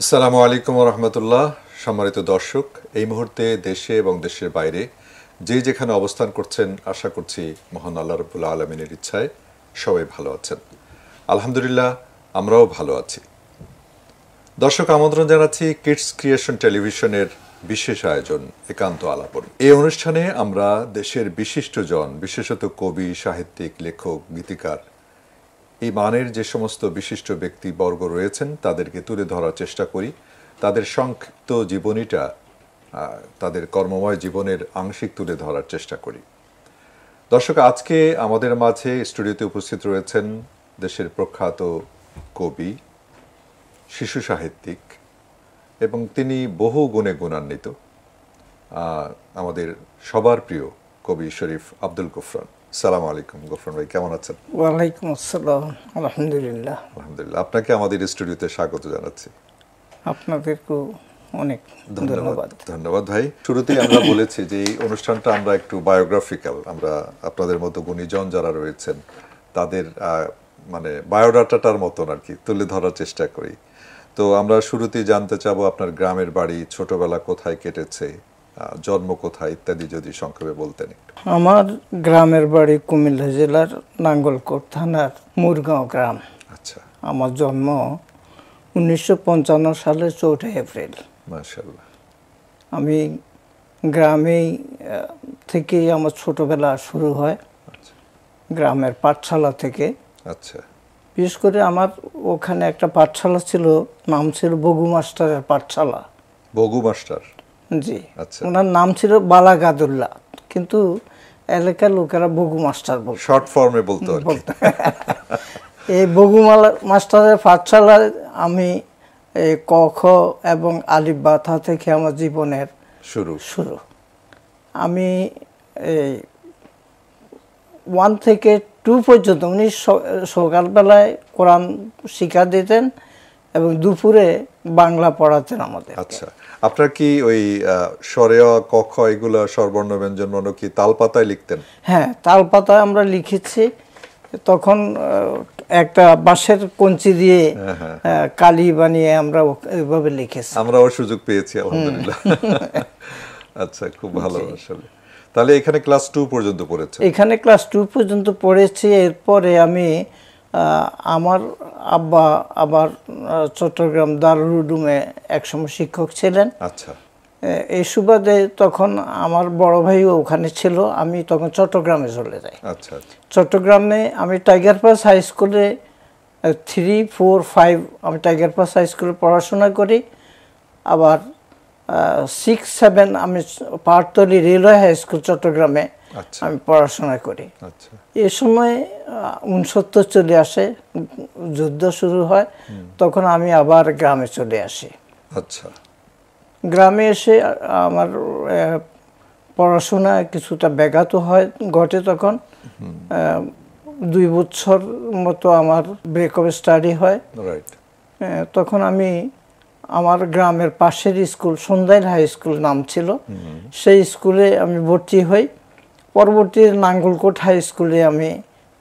আসসালামু আলাইকুম রহমতুল্লাহ। সম্মানিত দর্শক, এই মুহূর্তে দেশে এবং দেশের বাইরে যে যেখানে অবস্থান করছেন, আশা করছি মহান আল্লাহ রাব্বুল আলামিনের ইচ্ছায় সবাই ভালো আছেন। আলহামদুলিল্লাহ, আমরাও ভালো আছি। দর্শক, আমন্ত্রণ জানাচ্ছি কিডস ক্রিয়েশন টেলিভিশনের বিশেষ আয়োজন একান্ত আলাপন। এই অনুষ্ঠানে আমরা দেশের বিশিষ্টজন, বিশেষত কবি, সাহিত্যিক, লেখক, গীতিকার, এই মানের যে সমস্ত বিশিষ্ট ব্যক্তিবর্গ রয়েছেন তাদেরকে তুলে ধরার চেষ্টা করি। তাদের সংক্ষিপ্ত জীবনীটা, তাদের কর্মময় জীবনের আংশিক তুলে ধরার চেষ্টা করি। দর্শক, আজকে আমাদের মাঝে স্টুডিওতে উপস্থিত রয়েছেন দেশের প্রখ্যাত কবি, শিশু সাহিত্যিক এবং তিনি বহু গুণে গুণান্বিত আমাদের সবার প্রিয় কবি শরীফ আব্দুল গফরন। আসসালামু আলাইকুম গফরন ভাই, কেমন আছেন? ওয়ালাইকুম আসসালাম। আলহামদুলিল্লাহ। আলহামদুলিল্লাহ, আপনাকে আমাদের স্টুডিওতে স্বাগত জানাচ্ছি। আপনাদেরকেও অনেক ধন্যবাদ। ধন্যবাদ ভাই। শুরুতেই আমরা বলেছি যে এই অনুষ্ঠানটা আমরা একটু বায়োগ্রাফিক্যাল, আমরা আপনাদের মতো গুণীজন যারা রয়েছেন তাদের মানে বায়োডাটাটার মতন আর কি তুলে ধরার চেষ্টা করি। তো আমরা শুরুতেই জানতে চাবো আপনার গ্রামের বাড়ি, ছোটবেলা কোথায় কেটেছে, জন্ম কোথায় ইত্যাদি যদি সংক্ষেপে বলতেন। আমার গ্রামের বাড়ি কুমিল্লা জেলার নাঙ্গলকোট থানার মুরগাঁও গ্রাম। আচ্ছা। আমার জন্ম 1955 সালের 4 এপ্রিল। মাশাআল্লাহ। আমি গ্রামেই থেকেই আমার ছোটবেলা শুরু হয়। আচ্ছা। গ্রামের পাঠশালা থেকে। আচ্ছা। বিশেষ করে আমার ওখানে একটা পাঠশালা ছিল, নাম ছিল বগু মাস্টারের পাঠশালা। বগু মাস্টার? জি। আচ্ছা। ওনার নাম ছিল বালাগাদুল্লাহ, কিন্তু এলাকার লোকেরা বগু মাস্টার বলতো, শর্ট ফর্মে বলতো। এই বগু মাস্টারের পাঠশালায় আমি ক খ এবং আলিফ বা তা থেকে আমার জীবনের শুরু। আমি 1 থেকে 2 পর্যন্ত উনি সকালবেলায় কোরআন শিক্ষা দিতেন এবং দুপুরে বাংলা পড়াতেন আমাদের। আচ্ছা। আপনার কি ওই স্বরেয়, ক খ এগুলো স্বরবর্ণ ব্যঞ্জন বর্ণ কি তালপাতায় লিখতেন? হ্যাঁ, তালপাতায় আমরা লিখেছি। তখন একটা বাঁশের কঞ্চি দিয়ে কালি বানিয়ে আমরা এইভাবে লিখেছি। আমরাও সুযোগ পেয়েছি আলহামদুলিল্লাহ। আচ্ছা, খুব ভালো। আসলে তাহলে এখানে ক্লাস 2 পর্যন্ত পড়েছেন? এখানে ক্লাস 2 পর্যন্ত পড়েছি। এরপরে আমি আমার আব্বা আবার চট্টগ্রাম দারুল উলুমে একসময় শিক্ষক ছিলেন। আচ্ছা। এই সুবাদে তখন আমার বড় ভাইও ওখানে ছিল, আমি তখন চট্টগ্রামে চলে যাই। আচ্ছা। চট্টগ্রামে আমি টাইগার পাস হাই স্কুলে 3, 4, 5 আমি টাইগার পাস হাই স্কুলে পড়াশোনা করি। আবার 6, 7 আমি পাহাড়তলী রেলওয়ে হাই স্কুল চট্টগ্রামে আমি পড়াশোনা করি। আচ্ছা। এ সময় 69 চলে আসে, যুদ্ধ শুরু হয়, তখন আমি আবার গ্রামে চলে আসি। আচ্ছা। গ্রামে এসে আমার পড়াশোনা কিছুটা ব্যাঘাত ঘটে। তখন 2 বছর মতো আমার ব্রেক অফ স্টাডি হয়। তখন আমি আমার গ্রামের পাশের স্কুল সন্ধ্যাইল হাই স্কুল নাম ছিল, সেই স্কুলে আমি ভর্তি হই। পরবর্তী নাঙ্গলকোট হাই স্কুলে আমি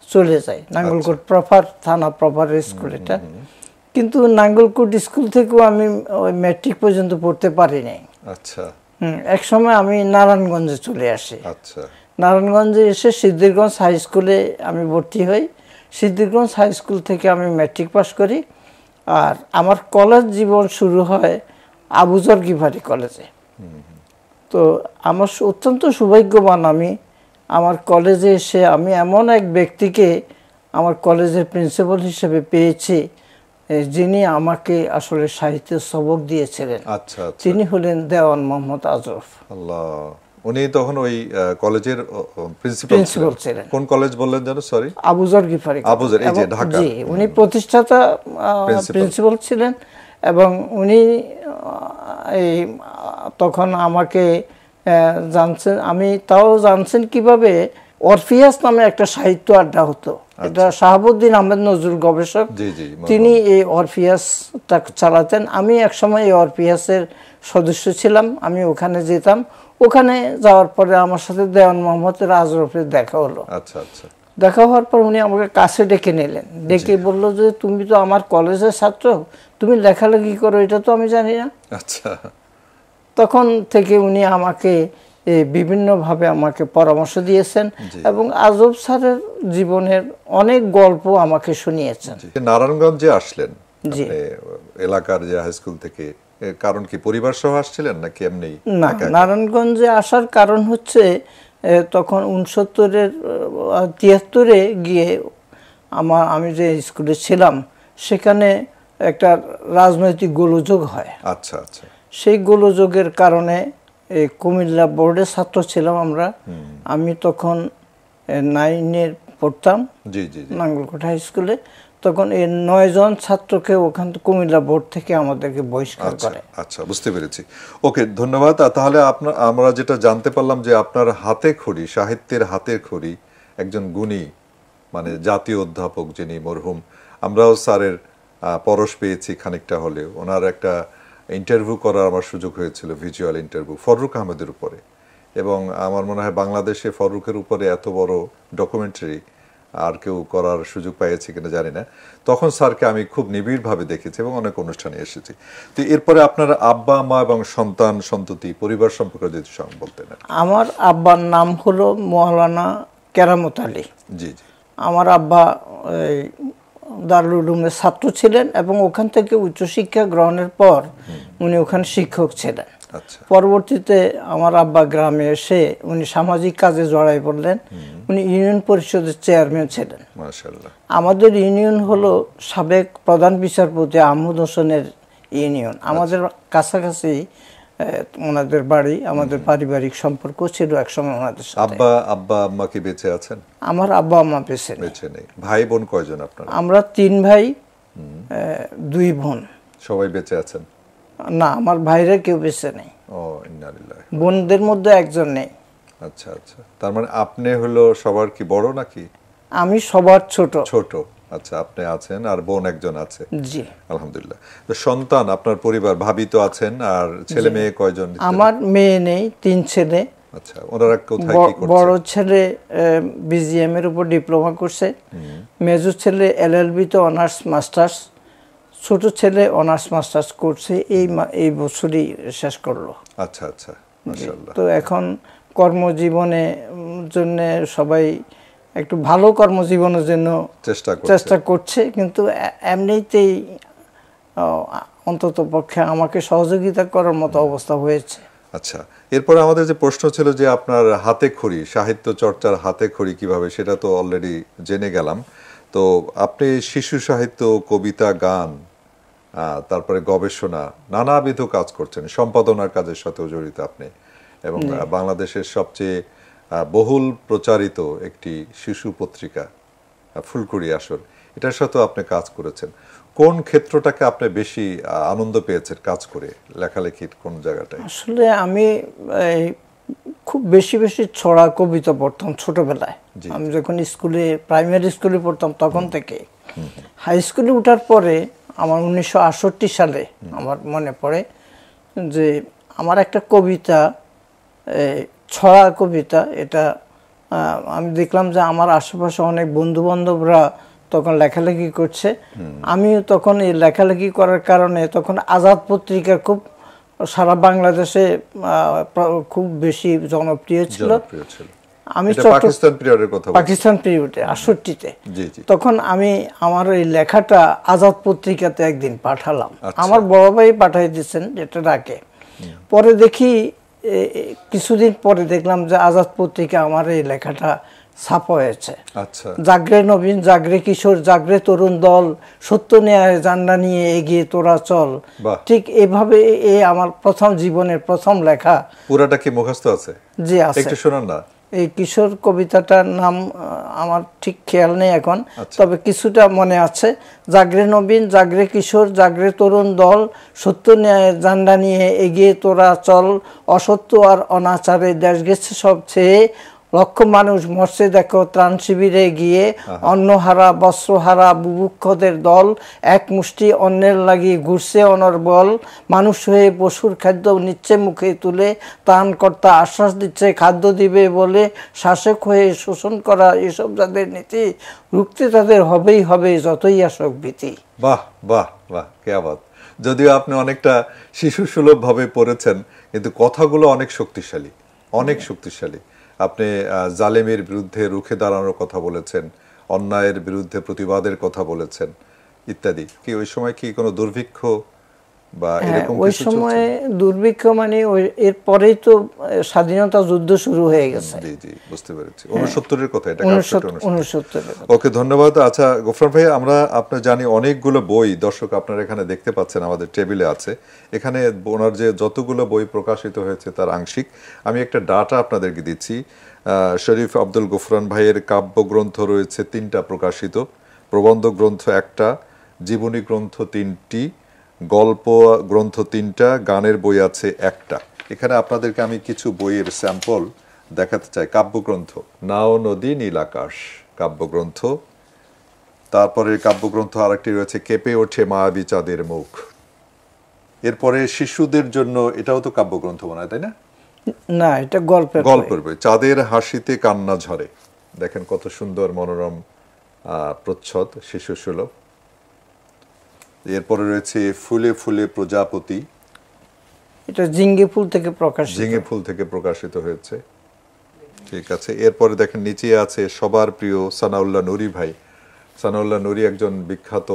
চলে যাই। নাঙ্গলকোট প্রপার থানা প্রপার স্কুল এটা, কিন্তু নাঙ্গলকোট স্কুল থেকেও আমি ওই ম্যাট্রিক পর্যন্ত পড়তে পারি নাই। আচ্ছা। এক সময় আমি নারায়ণগঞ্জে চলে আসি। আচ্ছা। নারায়ণগঞ্জে এসে সিদ্ধিরগঞ্জ হাই স্কুলে আমি ভর্তি হই। সিদ্ধিরগঞ্জ হাই স্কুল থেকে আমি ম্যাট্রিক পাস করি। আর আমার কলেজ জীবন শুরু হয় আবুজর গিফারি কলেজে। তো আমার অত্যন্ত সৌভাগ্যবান, আমি আমার কলেজে এসে আমি এমন এক ব্যক্তিকে আমার কলেজের প্রিন্সিপাল হিসেবে পেয়েছি যিনি আমাকে আসলে সাহিত্যের সবক দিয়েছিলেন। আচ্ছা। তিনি হলেন দেওয়ান মোহাম্মদ আজরফ। আল্লাহ। উনি তখন ওই কলেজের প্রিন্সিপাল ছিলেন। কোন কলেজ বললেন যেন? সরি, আবুজর গিফারি। আবুজর, এই যে ঢাকা। জি, উনি প্রতিষ্ঠাতা প্রিন্সিপাল ছিলেন এবং উনি তখন আমাকে জানছেন, আমি তাও জানছেন কিভাবে, অরফিয়াস নামে একটা সাহিত্য আড্ডা হতো। এটা শাহাবুদ্দিন আহমেদ নজরুল গবেষক, তিনি এই অরফিয়াসটা চালাতেন। আমি একসময় এই অরফিয়াসের সদস্য ছিলাম, আমি ওখানে যেতাম। ওখানে যাওয়ার পরে আমার সাথে দেওয়ান মোহাম্মদ আজরফের দেখা হলো। আচ্ছা। আচ্ছা। দেখা হওয়ার পর উনি আমাকে কাছে ডেকে নিলেন, ডেকে বললো যে তুমি তো আমার কলেজের ছাত্র, তুমি লেখালেখি করো, এটা তো আমি জানি না। আচ্ছা। তখন থেকে উনি আমাকে বিভিন্নভাবে আমাকে পরামর্শ দিয়েছেন এবং আজব স্যারের জীবনের অনেক গল্প আমাকে শুনিয়েছেন। নারায়ণগঞ্জে আসলেন আপনি এলাকার যে হাই স্কুল থেকে, কারণ কি পরিবার সহ আসছিলেন নাকি এমনি? না, নারায়ণগঞ্জে আসার কারণ হচ্ছে তখন 73 গিয়ে আমি যে স্কুলে ছিলাম সেখানে একটা রাজনৈতিক গোলযোগ হয়। আচ্ছা আচ্ছা। সেই গোলযোগের কারণে কুমিল্লা বোর্ডের ছাত্র ছিলাম আমরা। আমি তখন 9 পড়তাম নাঙ্গলকোট হাই স্কুলে। তখন এই 9 জন ছাত্রকে ওখান কুমিল্লা বোর্ড থেকে আমাদেরকে বহিষ্কার করে। আচ্ছা, বুঝতে পেরেছি। ওকে, ধন্যবাদ। তাহলে আমরা যেটা জানতে পারলাম যে আপনার হাতে খড়ি, সাহিত্যের হাতের খড়ি একজন গুণী, মানে জাতীয় অধ্যাপক যিনি মরহুম, আমরাও স্যারের পরশ পেয়েছি খানিকটা হলেও। ওনার একটা ইন্টারভিউ করার আমার সুযোগ হয়েছিল, ভিজুয়াল ইন্টারভিউ ফররুখ আহমেদের উপরে, এবং আমার মনে হয় বাংলাদেশে ফররুখের উপরে এত বড় ডকুমেন্টারি আর কেউ করার সুযোগ পেয়েছি কিনা জানি না। তখন স্যারকে আমি খুব নিবিড়ভাবে দেখেছি এবং অনেক অনুষ্ঠানে এসেছি। তো এরপরে আপনার আব্বা মা এবং সন্তান সন্ততি পরিবার সম্পর্কে যদি বলতেন। আমার আব্বার নাম হলো মৌলানা কেরামত আলী। জি জি। আমার আব্বা দারুল উলুমের ছাত্র ছিলেন এবং ওখান থেকে উচ্চশিক্ষা গ্রহণের পর উনি ওখানে শিক্ষক ছিলেন। পরবর্তীতে আমার আব্বা গ্রামে এসে উনি সামাজিক কাজে জড়াই পড়লেন। উনি ইউনিয়ন পরিষদের চেয়ারম্যান ছিলেন। মাশাআল্লাহ। আমাদের ইউনিয়ন হলো সাবেক প্রধান বিচারপতি আহমদ হোসেনের ইউনিয়ন। আমাদের কাছাকাছি ওনাদের বাড়ি, আমাদের পারিবারিক সম্পর্ক ছিল একসময় ওনাদের সাথে। আব্বা আম্মা কি বেঁচে আছেন? আমার আব্বা আম্মা বেঁচে নেই। ভাই বোন কয়জন আপনারা? আমরা 3 ভাই 2 বোন। সবাই বেঁচে আছেন? না, আমার ভাইরা কেউ বেঁচে নেই। ও, ইন্না লিল্লাহি। বোনদের মধ্যে একজন নেই। আচ্ছা আচ্ছা। তার মানে আপনি হলো সবার কি বড় নাকি? আমি সবার ছোট। আচ্ছা, আপনি আছেন আর বোন একজন আছে। জি, আলহামদুলিল্লাহ। তো সন্তান, আপনার পরিবার, ভাবি তো আছেন, আর ছেলে মেয়ে কয়জন? আমার মেয়ে নেই, 3 ছেলে। আচ্ছা, ওনারা কোথায় কি করছে? বড় ছেলে বিজিএম এর উপর ডিপ্লোমা করছে, মেজো ছেলে এলএলবি তে অনার্স মাস্টার্স, ছোট ছেলে অনার্স মাস্টার্স করছে, এই বছরই শেষ করলো। আচ্ছা আচ্ছা, মাশাআল্লাহ। তো এখন কর্মজীবনে জন্য সবাই একটু ভালো কর্মজীবনের জন্য চেষ্টা করছে, কিন্তু এমনিতেই অন্তত পক্ষে আমাকে সহযোগিতা করার মতো অবস্থা হয়েছে। আচ্ছা, এরপরে আমাদের যে প্রশ্ন ছিল যে আপনার হাতে খড়ি, সাহিত্য চর্চার হাতে খড়ি কিভাবে, সেটা তো অলরেডি জেনে গেলাম। তো আপনি শিশু সাহিত্য, কবিতা, গান, তারপরে গবেষণা, নানাবিধ কাজ করছেন, সম্পাদনার কাজের সাথেও জড়িত আপনি, এবং বাংলাদেশের সবচেয়ে বহুল প্রচারিত একটি শিশু পত্রিকা ফুলকুড়ি আসর, এটার সাথেও আপনি কাজ করেছেন। কোন ক্ষেত্রটাকে আপনি বেশি আনন্দ পেয়েছেন কাজ করে, লেখালেখির কোন জায়গাটায়? আসলে আমি খুব বেশি ছড়া কবিতা পড়তাম ছোটবেলায়। আমি যখন স্কুলে, প্রাইমারি স্কুলে পড়তাম তখন থেকে। হাই স্কুলে ওঠার পরে আমার 1968 সালে আমার মনে পড়ে যে আমার একটা কবিতা, ছড়া কবিতা, এটা আমি দেখলাম যে আমার আশেপাশে অনেক বন্ধু বান্ধবরা তখন লেখালেখি করছে। আমিও তখন এই লেখালেখি করার কারণে তখন আজাদ পত্রিকা খুব সারা বাংলাদেশে খুব বেশি জনপ্রিয় ছিল। আমি পাকিস্তান পিরিয়ডে 68-তে, তখন আমি আমার এই লেখাটা আজাদ পত্রিকাতে একদিন পাঠালাম। আমার বড় ভাই পাঠাই দিয়েছেন যেটা ডাকে। পরে দেখি কিছুদিন পরে দেখলাম যে আজাদ পত্রিকা আমার এই লেখাটা ছাপা হয়েছে। জাগরে নবীন, জাগরে কিশোর, জাগরে তরুণ দল, সত্য ন্যায় জান্ডা নিয়ে এগিয়ে তোরা চল। ঠিক এভাবে আমার প্রথম জীবনের প্রথম লেখা। পুরাটা কি মুখস্থ আছে? জি আছে। একটু শোনান না। এই কিশোর কবিতাটার নাম আমার ঠিক খেয়াল নেই এখন, তবে কিছুটা মনে আছে। জাগরে নবীন, জাগরে কিশোর, জাগরে তরুণ দল, সত্য ন্যায় জান্ডা নিয়ে এগিয়ে তোরা চল, অসত্য আর অনাচারে দেশ গেছে সব ছেয়ে, লক্ষ মানুষ মরছে দেখো ত্রাণ শিবিরে গিয়ে, অন্নহারা বস্ত্রহারা বুভুক্ষদের দল, এক মুষ্টি অন্নের লাগিয়ে ঘুরছে অনর্বল, মানুষ হয়ে পশুর খাদ্য নিচ্ছে মুখে তুলে, ত্রাণকর্তা আশ্বাস দিচ্ছে খাদ্য দিবে বলে, শাসক হয়ে শোষণ করা এসব যাদের নীতি, রুখতে তাদের হবেই হবে যতই আসক ভীতি। বাহ বাহ বাহ, কে আবাদ। যদিও আপনি অনেকটা শিশু সুলভ ভাবে পড়েছেন, কিন্তু কথাগুলো অনেক শক্তিশালী, অনেক শক্তিশালী। আপনি জালেমের বিরুদ্ধে রুখে দাঁড়ানোর কথা বলেছেন, অন্যায়ের বিরুদ্ধে প্রতিবাদের কথা বলেছেন ইত্যাদি। কি ওই সময় কি কোনো দুর্ভিক্ষ বা এরকম ওই কিছু সময় দুর্ভিক্ষ মানে এর পরেই তো স্বাধীনতা যুদ্ধ শুরু হয়ে গেছে। জি জি, বুঝতে পেরেছি। 69-এর কথা এটা। 69 ওকে, ধন্যবাদ। আচ্ছা গোফরান ভাই, আমরা আপনার জানি অনেকগুলো বই দর্শক আপনারা এখানে দেখতে পাচ্ছেন, আমাদের টেবিলে আছে। এখানে ওনার যে যতগুলো বই প্রকাশিত হয়েছে তার আংশিক আমি একটা ডাটা আপনাদেরকে দিচ্ছি। শরীফ আব্দুল গফরান ভাইয়ের কাব্যগ্রন্থ রয়েছে 3টা প্রকাশিত, প্রবন্ধ গ্রন্থ 1টা, জীবনী গ্রন্থ 3টি, গল্প গ্রন্থ 3টা, গানের বই আছে 1টা। এখানে আপনাদেরকে আমি কিছু বইয়ের স্যাম্পল দেখাতে চাই। কাব্যগ্রন্থ নাও নদী নীল আকাশ কাব্যগ্রন্থ, তারপরে কাব্যগ্রন্থ আরেকটি রয়েছে কেঁপে ওঠে মায়াবী চাঁদের মুখ। এরপরে শিশুদের জন্য এটাও তো কাব্যগ্রন্থ মনে হয়, তাই না? না, এটা গল্পের বই চাঁদের হাসিতে কান্না ঝরে। দেখেন কত সুন্দর মনোরম প্রচ্ছদ, শিশু সুলভ। এরপরে রয়েছে ফুলে ফুলে প্রজাপতি, এটা ঝিঙ্গে ফুল থেকে প্রকাশিত হয়েছে। ঠিক আছে। এরপরে দেখেন নিচে আছে সবার প্রিয় সানাউল্লাহ নুরি ভাই। সানাউল্লাহ নুরি একজন বিখ্যাত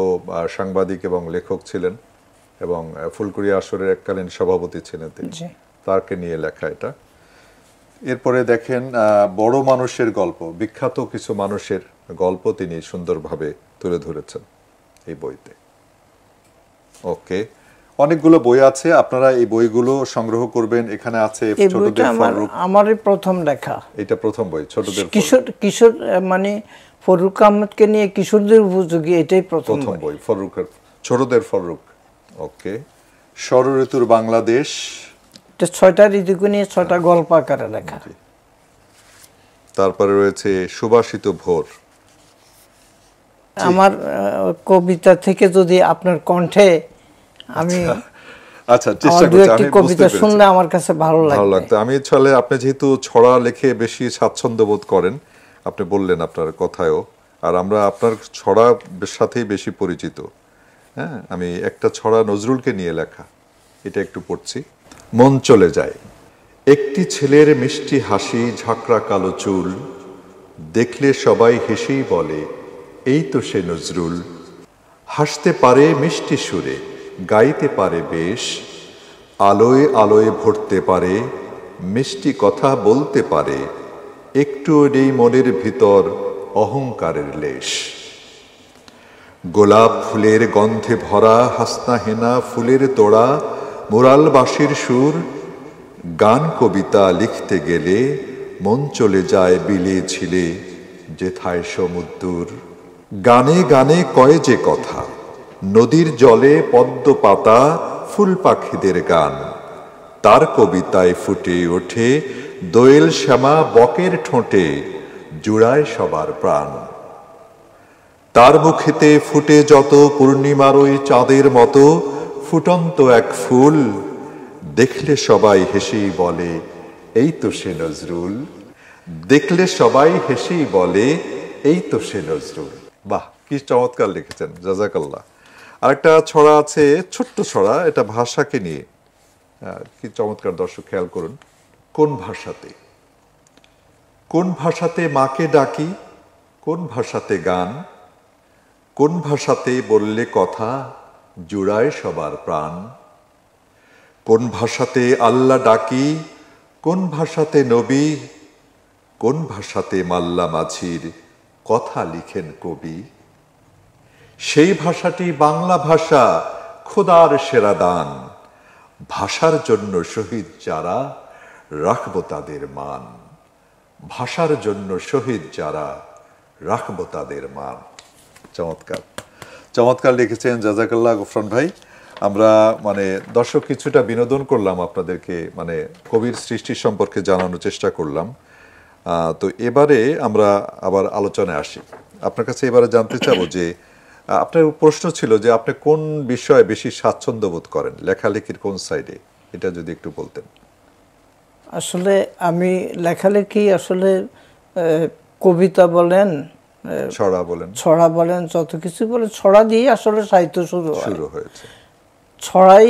সাংবাদিক এবং লেখক ছিলেন, এবং ফুলকুড়ি আসরের এককালীন সভাপতি ছিলেন তিনি, তাকে নিয়ে লেখা এটা। এরপরে দেখেন বড় মানুষের গল্প, বিখ্যাত কিছু মানুষের গল্প তিনি সুন্দরভাবে তুলে ধরেছেন এই বইতে। ওকে, অনেকগুলো বই আছে, আপনারা এই বইগুলো সংগ্রহ করবেন। এখানে আছে ছোটদের ফারুক, আমারই প্রথম লেখা, এটা প্রথম বই ছোটদের কিশোর মানে ফরুক আহমেদকে নিয়ে কিশোরদের উপযোগী, এটাই প্রথম বই ফরুকের, ছোটদের ফারুক। ওকে, ষড়ঋতুর বাংলাদেশ, এটা 6টা ঋতুকে নিয়ে 6টা গল্প আকারে লেখা। তারপরে রয়েছে সুবাসিত ভোর। আমার কবিতা থেকে যদি আপনার কণ্ঠে আমি আচ্ছা চেষ্টা করছি, আমি কবিতা শুনলে আমার কাছে ভালো লাগতো। আমি চলে, আপনি যেহেতু ছড়া লেখে বেশি স্বাচ্ছন্দ্য বোধ করেন, আপনি বললেন আপনার কথায়ও, আর আমরা আপনার ছড়ার সাথেই বেশি পরিচিত। হ্যাঁ, আমি একটা ছড়া নজরুলকে নিয়ে লেখা, এটা একটু পড়ছি। মন চলে যায়। একটি ছেলের মিষ্টি হাসি, ঝাঁকড়া কালো চুল, দেখলে সবাই হেসেই বলে এই তো সে নজরুল। হাসতে পারে মিষ্টি সুরে, গাইতে পারে বেশ, আলোয় আলোয় ভরতে পারে, মিষ্টি কথা বলতে পারে, একটু নেই মনের ভিতর অহংকারের লেশ। গোলাপ ফুলের গন্ধে ভরা, হাসনা হেনা ফুলের তোড়া, মোরাল বাঁশির সুর, গান কবিতা লিখতে গেলে মন চলে যায় বিলে ঝিলে, যেথায় সমুদ্র। গানে গানে কয় যে কথা, নদীর জলে পদ্ম পাতা, ফুল পাখিদের গান, তার কবিতায় ফুটে ওঠে দোয়েল শ্যামা বকের ঠোঁটে, জুড়ায় সবার প্রাণ। তার মুখেতে ফুটে যত পূর্ণিমার ওই চাঁদের মতো ফুটন্ত এক ফুল, দেখলে সবাই হেসেই বলে এই তো সে নজরুল। দেখলে সবাই হেসেই বলে এই তো সে নজরুল। বাহ, কি চমৎকার লিখেছেন, জাযাকাল্লাহ। আরেকটা ছড়া আছে, ছোট্ট ছড়া, এটা ভাষাকে নিয়ে, কি চমৎকার, দর্শক খেয়াল করুন। কোন ভাষাতে, কোন ভাষাতে মাকে ডাকি, কোন ভাষাতে গান, কোন ভাষাতে বললে কথা, জুড়ায় সবার প্রাণ। কোন ভাষাতে আল্লাহ ডাকি, কোন ভাষাতে নবী, কোন ভাষাতে মাল্লা মাঝির কথা লিখেন কবি। সেই ভাষাটি বাংলা ভাষা, খোদার সেরা দান। ভাষার জন্য শহীদ যারা, রাখবো তাদের মান। ভাষার জন্য শহীদ যারা, রাখবো তাদের মান। চমৎকার, চমৎকার লিখেছেন, জাযাকাল্লাহ গফরান ভাই। আমরা দর্শক কিছুটা বিনোদন করলাম, আপনাদেরকে কবির সৃষ্টি সম্পর্কে জানানোর চেষ্টা করলাম। তো এবারে আমরা আবার আলোচনায় আসি। আপনার কাছে এবারে জানতে চাবো যে আপনার প্রশ্ন ছিল যে আপনি কোন বিষয়ে বেশি স্বাচ্ছন্দ্য বোধ করেন, লেখালেখির কোন সাইডে, এটা যদি একটু বলতেন। আসলে আমি লেখালেখি আসলে কবিতা বলেন, ছড়া বলেন, যত কিছু বলেন, ছড়া দিয়ে আসলে সাহিত্য শুরু হয়েছে। ছড়াই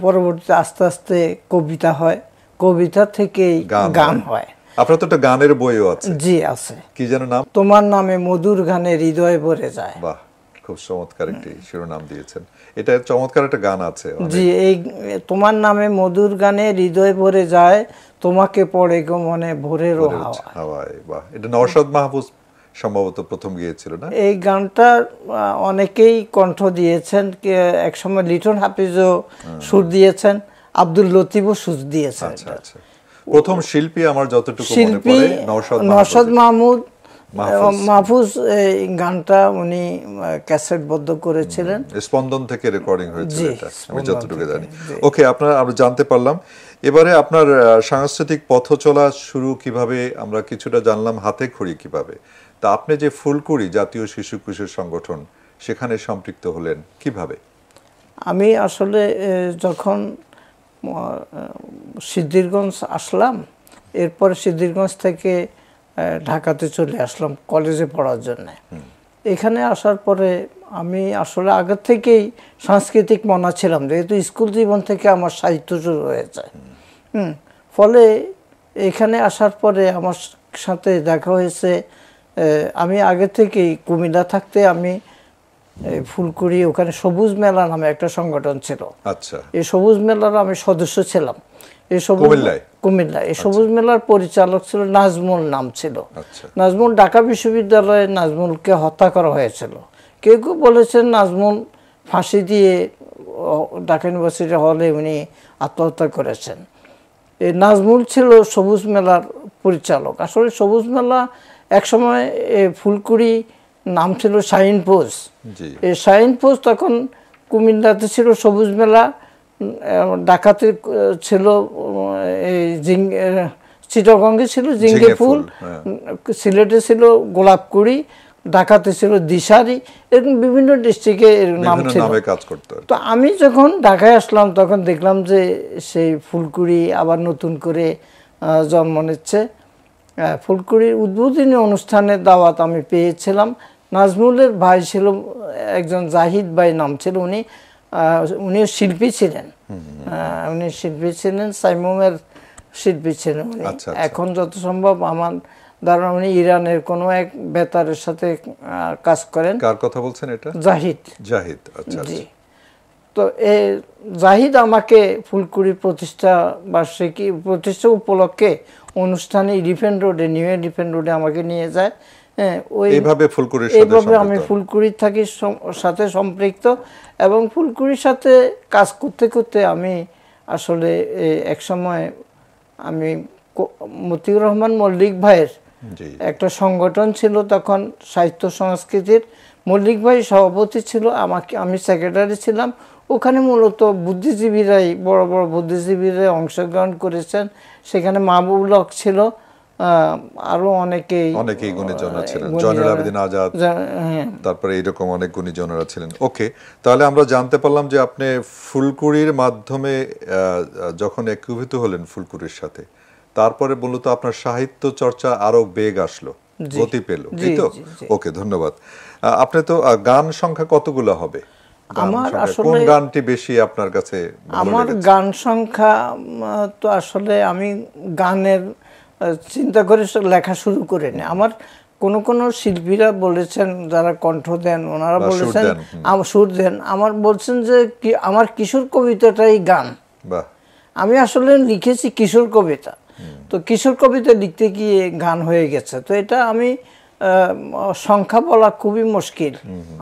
পরবর্তীতে আস্তে আস্তে কবিতা হয়, কবিতা থেকেই গান হয়। আপনার তো একটা গানের বইও আছে। জি আছে। কি যেন নাম? তোমার নামে মধুর গানে হৃদয় ভরে যায়। বাহ, খুব চমৎকার একটি শিরোনাম দিয়েছেন। এটা চমৎকার একটা গান আছে। জি, এই তোমার নামে মধুর গানে হৃদয় ভরে যায়, তোমাকে পড়ে গো মনে ভোরের হাওয়ায়। বাহ, এটা নওশাদ মাহফুজ সম্ভবত প্রথম গিয়েছিল না? এই গানটা অনেকেই কণ্ঠ দিয়েছেন, একসময় লিটন হাফিজও সুর দিয়েছেন, আব্দুল লতিফও সুর দিয়েছেন। আচ্ছা আচ্ছা। প্রথম শিল্পী আমার যতটুকু মনে পড়ে নওশাদ মাহফুজ এই গানটা উনি ক্যাসেটবদ্ধ করেছিলেন, স্পন্দন থেকে রেকর্ডিং হয়েছিল এটা, আমি যতটুকু জানি। ওকে, আমরা জানতে পারলাম। এবারে আপনার সাংস্কৃতিক পথ চলা শুরু কিভাবে আমরা কিছুটা জানলাম, হাতে খড়ি কিভাবে। তা আপনি যে ফুলকুড়ি জাতীয় শিশু কিশোর সংগঠন, সেখানে সম্পৃক্ত হলেন কিভাবে? আমি আসলে যখন সিদ্ধিরগঞ্জ আসলাম, এরপরে সিদ্ধিরগঞ্জ থেকে ঢাকাতে চলে আসলাম কলেজে পড়ার জন্য। এখানে আসার পরে আমি আসলে আগের থেকেই সাংস্কৃতিক মনা ছিলাম, যেহেতু স্কুল জীবন থেকে আমার সাহিত্য শুরু হয়েছে। ফলে এখানে আসার পরে আমার সাথে দেখা হয়েছে, আমি আগে থেকেই কুমিল্লা থাকতে আমি ফুলকুড়ি, ওখানে সবুজ মেলা নামে একটা সংগঠন ছিল। আচ্ছা। এই সবুজ মেলার আমি সদস্য ছিলাম। কুমিল্লায় এই সবুজ মেলার পরিচালক ছিল নাজমুল, নাম ছিল নাজমুল। ঢাকা বিশ্ববিদ্যালয়ে নাজমুলকে হত্যা করা হয়েছিল। কেউ কেউ বলেছেন নাজমুল ফাঁসি দিয়ে ঢাকা ইউনিভার্সিটি হলে উনি আত্মহত্যা করেছেন। এই নাজমুল ছিল সবুজ মেলার পরিচালক। আসলে সবুজ মেলা একসময় ফুলকুড়ি নাম ছিল শাহিনপুর। এই শাহিনপুর তখন কুমিল্লাতে ছিল সবুজ মেলা, ঢাকাতে ছিল চিটাগঙ্গে ছিল জিঙ্গে ফুল, সিলেটে ছিল গোলাপকুড়ি, ঢাকাতে ছিল দিশারি, এরকম বিভিন্ন ডিস্ট্রিক্টে এর নাম ছিল। তো আমি যখন ঢাকায় আসলাম তখন দেখলাম যে সেই ফুলকুড়ি আবার নতুন করে জন্ম নিচ্ছে। ফুলকুড়ির উদ্বোধনী অনুষ্ঠানের দাওয়াত আমি পেয়েছিলাম। নাজমুলের ভাই ছিল একজন জাহিদ ভাই নাম ছিল, উনি শিল্পী ছিলেন। উনি শিল্পী ছিলেন, সাইমুমের শিল্পী ছিলেন উনি। এখন যত সম্ভব আমার ধারণা উনি ইরানের কোনো এক বেতারের সাথে কাজ করেন। কার কথা বলছেন এটা? জাহিদ। আচ্ছা। জি। তো জাহিদ আমাকে ফুলকুড়ি প্রতিষ্ঠা উপলক্ষে অনুষ্ঠানে এলিফ্যান্ট রোডে, নিউ এলিফ্যান্ট রোডে আমাকে নিয়ে যায়। এইভাবে আমি ফুলকুড়ির সাথে সম্পৃক্ত, এবং ফুলকুড়ির সাথে কাজ করতে করতে আমি আসলে একসময় আমি মতিউর রহমান মল্লিক ভাইয়ের একটা সংগঠন ছিল তখন, সাহিত্য সংস্কৃতির। মল্লিক ভাই সভাপতি ছিল, আমি সেক্রেটারি ছিলাম। ওখানে মূলত বুদ্ধিজীবীরাই, বড় বড় বুদ্ধিজীবীরা অংশগ্রহণ করেছেন। সেখানে মাহবুবুল হক ছিল, আরো অনেকেই গুণীজনরা ছিলেন, জয়নুল আবেদিন আজাদ, তারপরে এরকম অনেক গুণীজনরা ছিলেন। ওকে, তাহলে আমরা জানতে পারলাম যে আপনি ফুলকুড়ির মাধ্যমে যখন একীভূত হলেন ফুলকুড়ির সাথে, তারপরে মূলত আপনার সাহিত্য চর্চা আরো বেগ আসলো, গতি পেল, তাই তো? ওকে, ধন্যবাদ। আপনি তো গান সংখ্যা কতগুলো হবে? আমার আসলে কোন গানটি বেশি আপনার কাছে ভালো লেগেছে? আমার গান সংখ্যা তো আসলে আমি গানের চিন্তা করে লেখা শুরু করিনি। আমার কোন শিল্পীরা বলেছেন, যারা কণ্ঠ দেন, ওনারা বলেছেন সুর দেন, আমার বলছেন যে আমার কিশোর কবিতাটাই গান। আমি আসলে লিখেছি কিশোর কবিতা, তো কিশোর কবিতা লিখতে গিয়ে গান হয়ে গেছে। তো এটা আমি সংখ্যা বলা খুবই মুশকিল।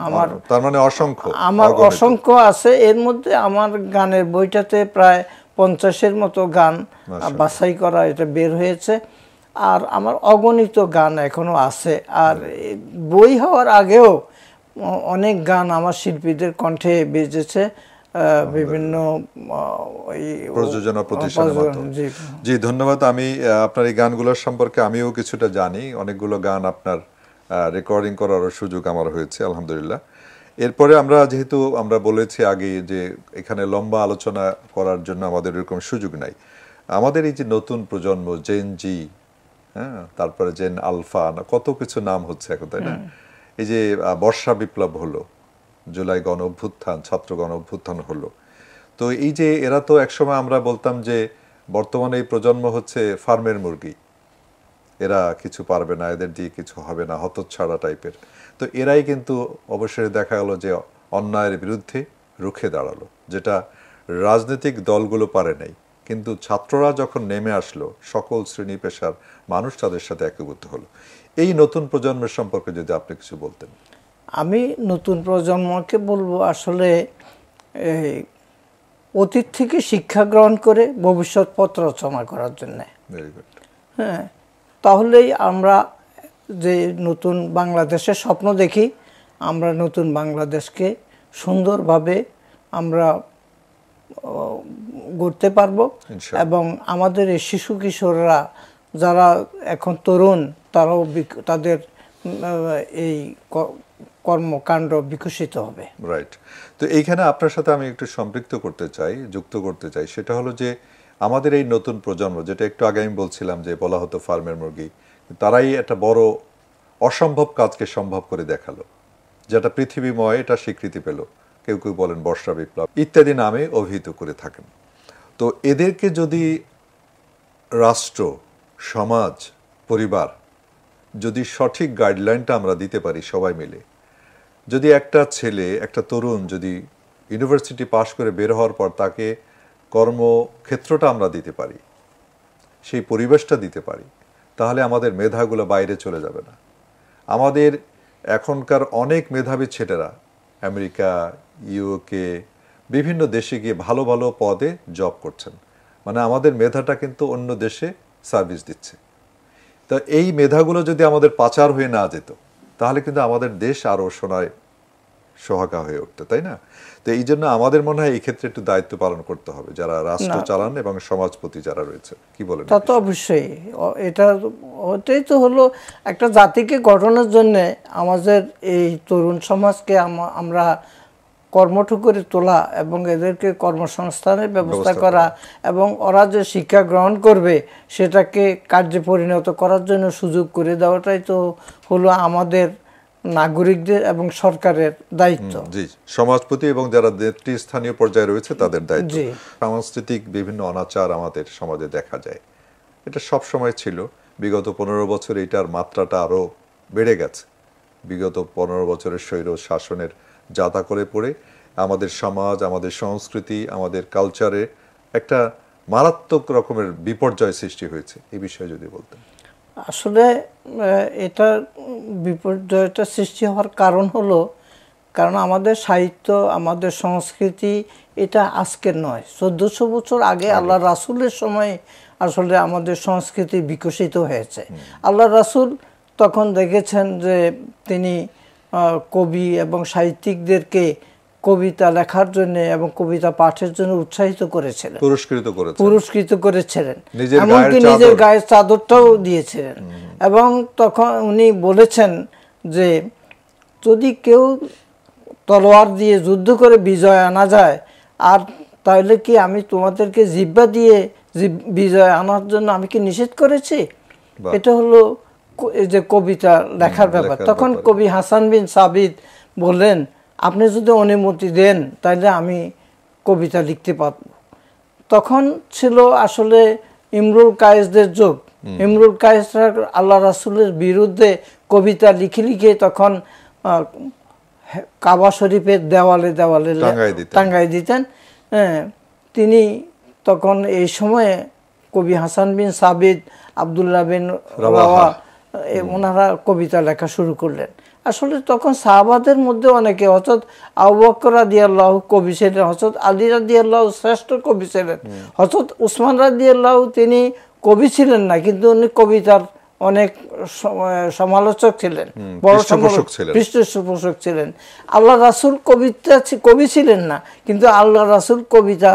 আমার তার মানে অসংখ্য, আমার অসংখ্য আছে। এর মধ্যে আমার গানের বইটাতে প্রায় 50-এর মতো গান বাছাই করা, এটা বের হয়েছে। আর আমার অগণিত গান এখনো আছে। আর বই হওয়ার আগেও অনেক গান আমার শিল্পীদের কণ্ঠে বেজেছে। বিভিন্ন প্রযোজনা প্রতিষ্ঠানের মাধ্যমে। জি ধন্যবাদ। আমি আপনার এই গানগুলোর সম্পর্কে আমিও কিছুটা জানি, অনেকগুলো গান আপনার রেকর্ডিং করারও সুযোগ আমার হয়েছে আলহামদুলিল্লাহ। এরপরে যেহেতু আমরা বলেছি আগে যে এখানে লম্বা আলোচনা করার জন্য আমাদের এরকম সুযোগ নাই, আমাদের এই যে নতুন প্রজন্ম জেন জি, হ্যাঁ, তারপরে জেন আলফা, কত কিছু নাম হচ্ছে এখন, তাই না? এই যে বর্ষা বিপ্লব হলো, জুলাই গণ অভ্যুত্থান, ছাত্র গণ অভ্যুত্থান হলো, তো এই যে এরা তো একসময় আমরা বলতাম যে বর্তমানে এই প্রজন্ম হচ্ছে ফার্মের মুরগি, এরা কিছু পারবে না, এদের দিয়ে কিছু হবে না, হতচ্ছাড়া টাইপের। তো এরাই কিন্তু অবশ্যই দেখা গেল যে অন্যায়ের বিরুদ্ধে রুখে দাঁড়ালো, যেটা রাজনৈতিক দলগুলো পারে নাই। কিন্তু ছাত্ররা যখন নেমে আসলো, সকল শ্রেণী পেশার মানুষ তাদের সাথে একীভূত হলো। এই নতুন প্রজন্মের সম্পর্কে যদি আপনি কিছু বলতেন। আমি নতুন প্রজন্মকে বলবো আসলে অতীত থেকে শিক্ষা গ্রহণ করে ভবিষ্যৎ পথ রচনা করার জন্য। Very good. হ্যাঁ, তাহলেই আমরা যে নতুন বাংলাদেশের স্বপ্ন দেখি, আমরা নতুন বাংলাদেশকে সুন্দরভাবে আমরা গড়তে পারবো। এবং আমাদের এই শিশু কিশোররা যারা এখন তরুণ, তারাও তাদের এই কর্মকাণ্ড বিকশিত হবে। রাইট। তো এইখানে আপনার সাথে আমি একটু সম্পৃক্ত করতে চাই, যুক্ত করতে চাই, সেটা হলো যে আমাদের এই নতুন প্রজন্ম, যেটা একটু আগে আমি বলছিলাম যে বলা হতো ফার্মের মুরগি, তারাই একটা বড় অসম্ভব কাজকে সম্ভব করে দেখালো, যেটা পৃথিবীময় এটা স্বীকৃতি পেল। কেউ কেউ বলেন বর্ষা বিপ্লব ইত্যাদি নামে অভিহিত করে থাকেন। তো এদেরকে যদি রাষ্ট্র, সমাজ, পরিবার যদি সঠিক গাইডলাইনটা আমরা দিতে পারি সবাই মিলে, যদি একটা ছেলে, একটা তরুণ যদি ইউনিভার্সিটি পাশ করে বের হওয়ার পর তাকে কর্মক্ষেত্রটা আমরা দিতে পারি, সেই পরিবেশটা দিতে পারি, তাহলে আমাদের মেধাগুলো বাইরে চলে যাবে না। আমাদের এখনকার অনেক মেধাবী ছেলেরা আমেরিকা, ইউকে, বিভিন্ন দেশে গিয়ে ভালো ভালো পদে জব করছেন, মানে আমাদের মেধাটা কিন্তু অন্য দেশে সার্ভিস দিচ্ছে। তা এই মেধাগুলো যদি আমাদের পাচার হয়ে না যেত, তাহলে কিন্তু আমাদের দেশ আরও সোনায় সোহাগা হয়ে উঠতো, তাই না? তো এই জন্য আমাদের মনে হয় এই ক্ষেত্রে একটু দায়িত্ব পালন করতে হবে, যারা রাষ্ট্র চালান এবং সমাজপতি যারা রয়েছে। কি বলেন? তা তো অবশ্যই, ওটাই তো হলো একটা জাতিকে গঠনের জন্য আমাদের এই তরুণ সমাজকে আমরা কর্মঠ করে তোলা এবং এদেরকে কর্মসংস্থানের ব্যবস্থা করা এবং ওরা যে শিক্ষা গ্রহণ করবে সেটাকে কার্যে পরিণত করার জন্য সুযোগ করে দেওয়াটাই তো হলো আমাদের নাগরিকদের এবং সরকারের দায়িত্ব। জি, সমাজপতি এবং যারা নেতৃস্থানীয় পর্যায়ে রয়েছে তাদের দায়িত্ব। সাংস্কৃতিক বিভিন্ন অনাচার আমাদের সমাজে দেখা যায়, এটা সব সময় ছিল। বিগত 15 বছর এটার মাত্রাটা আরো বেড়ে গেছে। বিগত 15 বছরের স্বৈর শাসনের জাতা করে পড়ে আমাদের সমাজ, আমাদের সংস্কৃতি, আমাদের কালচারে একটা মারাত্মক রকমের বিপর্যয় সৃষ্টি হয়েছে। এই বিষয়ে যদি বলতেন। আসলে এটা বিপর্যয়টা সৃষ্টি হওয়ার কারণ হলো, কারণ আমাদের সাহিত্য, আমাদের সংস্কৃতি এটা আজকের নয়, 1400 বছর আগে আল্লাহ রাসূলের সময় আসলে আমাদের সংস্কৃতি বিকশিত হয়েছে। আল্লাহ রাসূল তখন দেখেছেন যে তিনি কবি এবং সাহিত্যিকদেরকে কবিতা লেখার জন্য এবং কবিতা পাঠের জন্য উৎসাহিত করেছিলেন, পুরস্কৃত করেছিলেন, এমনকি নিজের গায়ের চাদরটাও দিয়েছিলেন। এবং তখন উনি বলেছেন যে যদি কেউ তলোয়ার দিয়ে যুদ্ধ করে বিজয় আনা যায়, আর তাহলে কি আমি তোমাদেরকে জিহ্বা দিয়ে বিজয় আনার জন্য আমি কি নিষেধ করেছি? এটা হলো যে কবিতা লেখার ব্যাপার। তখন কবি হাসান বিন সাবিত বললেন, আপনি যদি অনুমতি দেন তাহলে আমি কবিতা লিখতে পারব। তখন ছিল আসলে ইমরুল কায়েসদের যুগ। ইমরুল কায়েসরা আল্লাহ রাসূলের বিরুদ্ধে কবিতা লিখে লিখে তখন কাবা শরীফের দেওয়ালে দেওয়ালে টাঙ্গাই দিতেন। তিনি তখন এই সময়ে কবি হাসান বিন সাবিত, আব্দুল্লাহ বিন রাওয়াহা ওনারা কবিতা লেখা শুরু করলেন। আসলে তখন সাহাবাদের মধ্যে অনেকে, হযরত আবু বকর রাদিয়াল্লাহু কবি ছিলেন, হযরত আলী রাদিয়াল্লাহু শ্রেষ্ঠ কবি ছিলেন, হযরত উসমান রাদিয়াল্লাহু তিনি কবি ছিলেন না, কিন্তু উনি কবিতার অনেক সমালোচক ছিলেন, বড় পৃষ্ঠপোষক ছিলেন। পৃষ্ঠপোষক ছিলেন। আল্লাহ রাসূল কবি ছিলেন না, কিন্তু আল্লাহ রাসূল কবিতা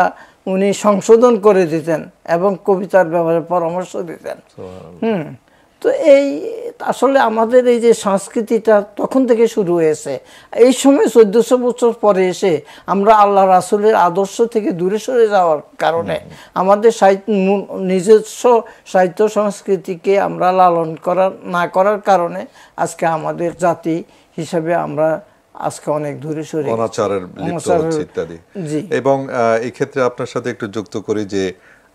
উনি সংশোধন করে দিতেন এবং কবিতার ব্যাপারে পরামর্শ দিতেন। তো এই আসলে আমাদের এই যে সংস্কৃতিটা তখন থেকে শুরু হয়েছে, এই সময় 1400 বছর পরে এসে আমরা আল্লাহ রাসূলের আদর্শ থেকে দূরে সরে যাওয়ার কারণে আমাদের নিজস্ব সাহিত্য সংস্কৃতিকে আমরা লালন না করার কারণে আজকে আমাদের জাতি হিসাবে আমরা আজকে অনেক দূরে সরে অনাচারের লিপ্ত হচ্ছে ইত্যাদি। এবং এই ক্ষেত্রে আপনার সাথে একটু যুক্ত করি যে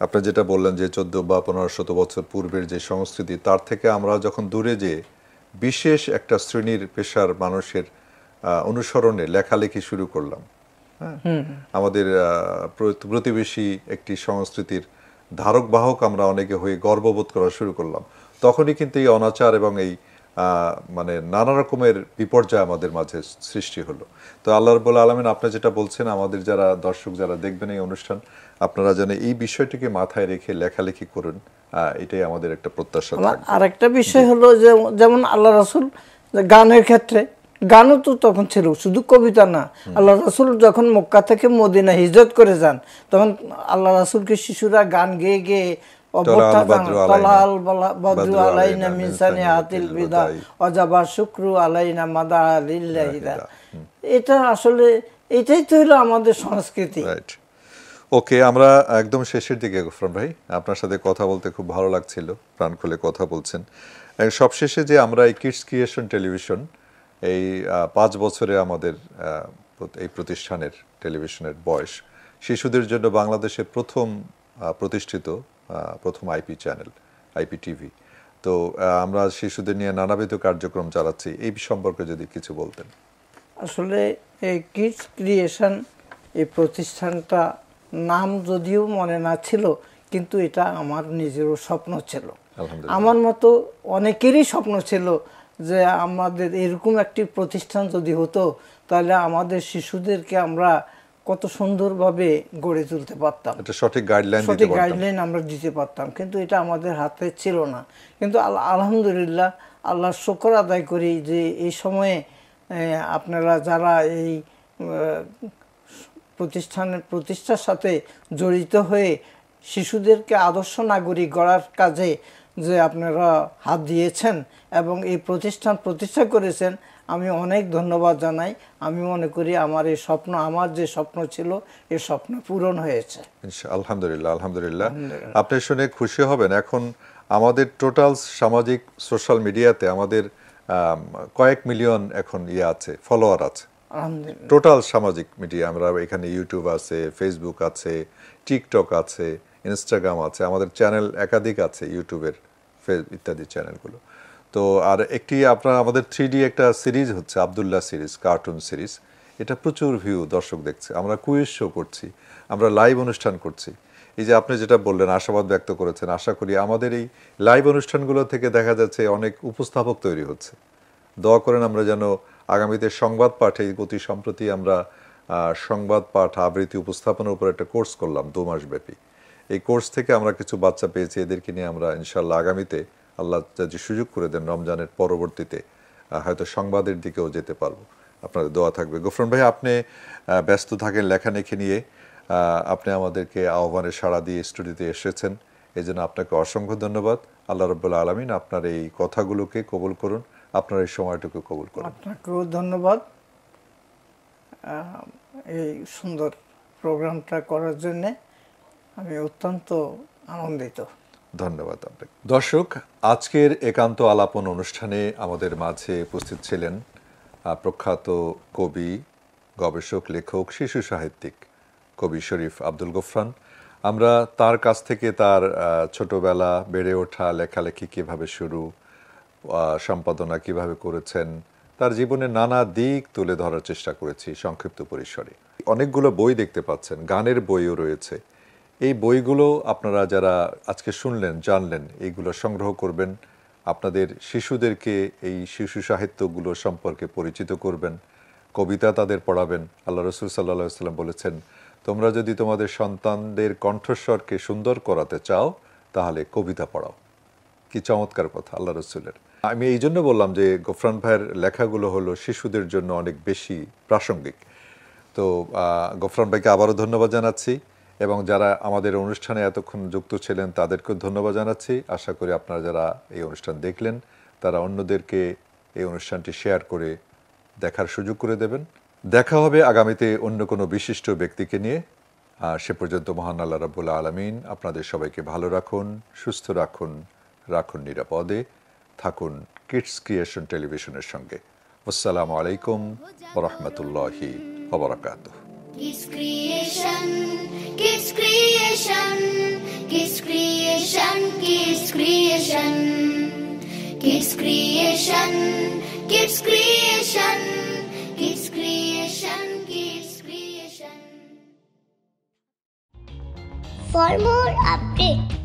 আপনি যেটা বললেন যে 14 বা 1500 বছর পূর্বের যে সংস্কৃতি, তার থেকে আমরা যখন দূরে যে বিশেষ একটা শ্রেণীর পেশার মানুষের অনুসরণে লেখালেখি শুরু করলাম, হ্যাঁ, আমাদের প্রতিবেশী একটি সংস্কৃতির ধারক বাহক আমরা অনেকে হয়ে গর্ববোধ করা শুরু করলাম, তখনই কিন্তু এই অনাচার এবং এই মানে নানা রকমের বিপর্যয় আমাদের মাঝে সৃষ্টি হলো। তো আল্লাহ রাব্বুল আলামিন আপনি যেটা বলছেন, আমাদের যারা দর্শক যারা দেখবেন এই অনুষ্ঠান, আপনারা যেন এই বিষয়টিকে মাথায় রেখে লেখালেখি করুন, এটাই আমাদের একটা প্রত্যাশা থাকবে। আরেকটা বিষয় হলো যে যেমন আল্লাহ রাসূল গানের ক্ষেত্রে, গানও তো তখন ছিল, শুধু কবিতা না। আল্লাহ রাসূল যখন মক্কা থেকে মদিনা হিজরত করে যান, তখন আল্লাহ রাসূলকে শিশুরা গান গেয়ে গেয়ে এটা আসলে এটাই তো হলো আমাদের সংস্কৃতি। ওকে, আমরা একদম শেষের দিকে গফরান ভাই, আপনার সাথে কথা বলতে খুব ভালো লাগছিল, প্রাণ খুলে কথা বলছেন। সবশেষে যে আমরা এই কিডস ক্রিয়েশন টেলিভিশন এই 5 বছরে আমাদের এই প্রতিষ্ঠানের টেলিভিশনের বয়স, শিশুদের জন্য বাংলাদেশে প্রথম প্রতিষ্ঠিত প্রথম আইপি চ্যানেল, আইপি টিভি। তো আমরা শিশুদের নিয়ে নানাবিধ কার্যক্রম চালাচ্ছি, এই সম্পর্কে যদি কিছু বলতেন। আসলে এই কিডস ক্রিয়েশন এই প্রতিষ্ঠানটা নাম যদিও মনে না ছিল, কিন্তু এটা আমার নিজেরও স্বপ্ন ছিল, আমার মতো অনেকেরই স্বপ্ন ছিল যে আমাদের এরকম একটি প্রতিষ্ঠান যদি হতো, তাহলে আমাদের শিশুদেরকে আমরা কত সুন্দরভাবে গড়ে তুলতে পারতাম, এটা সঠিক গাইডলাইন আমরা দিতে পারতাম, কিন্তু এটা আমাদের হাতে ছিল না। কিন্তু আলহামদুলিল্লাহ, আল্লাহর শুকর আদায় করি যে এই সময়ে আপনারা যারা এই প্রতিষ্ঠার সাথে জড়িত হয়ে শিশুদেরকে আদর্শ নাগরিক গড়ার কাজে যে আপনারা হাত দিয়েছেন এবং এই প্রতিষ্ঠা করেছেন, আমি অনেক ধন্যবাদ জানাই। আমি মনে করি আমার এই স্বপ্ন, আমার যে স্বপ্ন ছিল, এই স্বপ্ন পূরণ হয়েছে। আলহামদুলিল্লাহ, আলহামদুলিল্লাহ। আপনি শুনে খুশি হবেন, এখন আমাদের টোটাল সামাজিক সোশ্যাল মিডিয়াতে আমাদের কয়েক মিলিয়ন এখন আছে, ফলোয়ার আছে টোটাল সামাজিক মিডিয়া। আমরা এখানে ইউটিউব আছে, ফেসবুক আছে, টিকটক আছে, ইনস্টাগ্রাম আছে, আমাদের চ্যানেল একাধিক আছে, ইউটিউবের ইত্যাদি চ্যানেলগুলো। তো আর একটি আমাদের 3D একটা সিরিজ হচ্ছে, আব্দুল্লাহ সিরিজ, কার্টুন সিরিজ, এটা প্রচুর ভিউ, দর্শক দেখছে। আমরা কুইজ শো করছি, আমরা লাইভ অনুষ্ঠান করছি। এই যে আপনি যেটা বললেন, আশাবাদ ব্যক্ত করেছেন, আশা করি আমাদের এই লাইভ অনুষ্ঠানগুলো থেকে দেখা যাচ্ছে অনেক উপস্থাপক তৈরি হচ্ছে। দোয়া করেন আমরা যেন আগামীতে সংবাদ পাঠে, অতি সম্প্রতি আমরা সংবাদ পাঠ আবৃত্তি উপস্থাপনের উপর একটা কোর্স করলাম 2 মাস ব্যাপী। এই কোর্স থেকে আমরা কিছু বাচ্চা পেয়েছি, এদেরকে নিয়ে আমরা ইনশাল্লাহ আগামীতে আল্লাহ যদি সুযোগ করে দেন রমজানের পরবর্তীতে হয়তো সংবাদের দিকেও যেতে পারবো। আপনাদের দোয়া থাকবে। গফরান ভাই, আপনি ব্যস্ত থাকেন লেখালেখি নিয়ে, আপনি আমাদেরকে আহ্বানে সাড়া দিয়ে স্টুডিওতে এসেছেন, এই জন্য আপনাকে অসংখ্য ধন্যবাদ। আল্লাহ রাব্বুল আলামিন আপনার এই কথাগুলোকে কবুল করুন, আপনার এই সময়টুকু কবুল করুন। আপনাকেও ধন্যবাদ এই সুন্দর প্রোগ্রামটা করার জন্য, আমি অত্যন্ত আনন্দিত। ধন্যবাদ আপনাকে। দর্শক, আজকের একান্ত আলাপন অনুষ্ঠানে আমাদের মাঝে উপস্থিত ছিলেন প্রখ্যাত কবি, গবেষক, লেখক, শিশু সাহিত্যিক কবি শরীফ আব্দুল গফরান। আমরা তার কাছ থেকে তার ছোটবেলা, বেড়ে ওঠা, লেখালেখি কিভাবে শুরু, সম্পাদনা কিভাবে করেছেন, তার জীবনের নানা দিক তুলে ধরার চেষ্টা করেছি সংক্ষিপ্ত পরিসরে। অনেকগুলো বই দেখতে পাচ্ছেন, গানের বইও রয়েছে। এই বইগুলো আপনারা যারা আজকে শুনলেন, জানলেন, এইগুলো সংগ্রহ করবেন, আপনাদের শিশুদেরকে এই শিশু সাহিত্যগুলো সম্পর্কে পরিচিত করবেন, কবিতা তাদের পড়াবেন। আল্লাহ রাসূল সাল্লাল্লাহু আলাইহি ওয়াসাল্লাম বলেছেন, তোমরা যদি তোমাদের সন্তানদের কণ্ঠস্বরকে সুন্দর করাতে চাও, তাহলে কবিতা পড়াও। কি চমৎকার কথা আল্লাহ রসুলের। আমি এই জন্য বললাম যে গফরান ভাইয়ের লেখাগুলো হলো শিশুদের জন্য অনেক বেশি প্রাসঙ্গিক। তো গফরান ভাইকে আবারও ধন্যবাদ জানাচ্ছি, এবং যারা আমাদের অনুষ্ঠানে এতক্ষণ যুক্ত ছিলেন তাদেরকেও ধন্যবাদ জানাচ্ছি। আশা করি আপনারা যারা এই অনুষ্ঠান দেখলেন তারা অন্যদেরকে এই অনুষ্ঠানটি শেয়ার করে দেখার সুযোগ করে দেবেন। দেখা হবে আগামীতে অন্য কোনো বিশিষ্ট ব্যক্তিকে নিয়ে। সে পর্যন্ত মহান আল্লাহ রাব্বুল আলামিন আপনাদের সবাইকে ভালো রাখুন, সুস্থ রাখুন, রাখুন নিরাপদে, থাকুন কিডস ক্রিয়েশন টেলিভিশনের সঙ্গে। আসসালামু আলাইকুম ওয়া রাহমাতুল্লাহি ওয়া বারাকাতুহু। Kids Creation, Kids Creation, Kids Creation, Kids Creation, Kids Creation, Kids Creation, Kids Creation, Kids Creation. For more updates,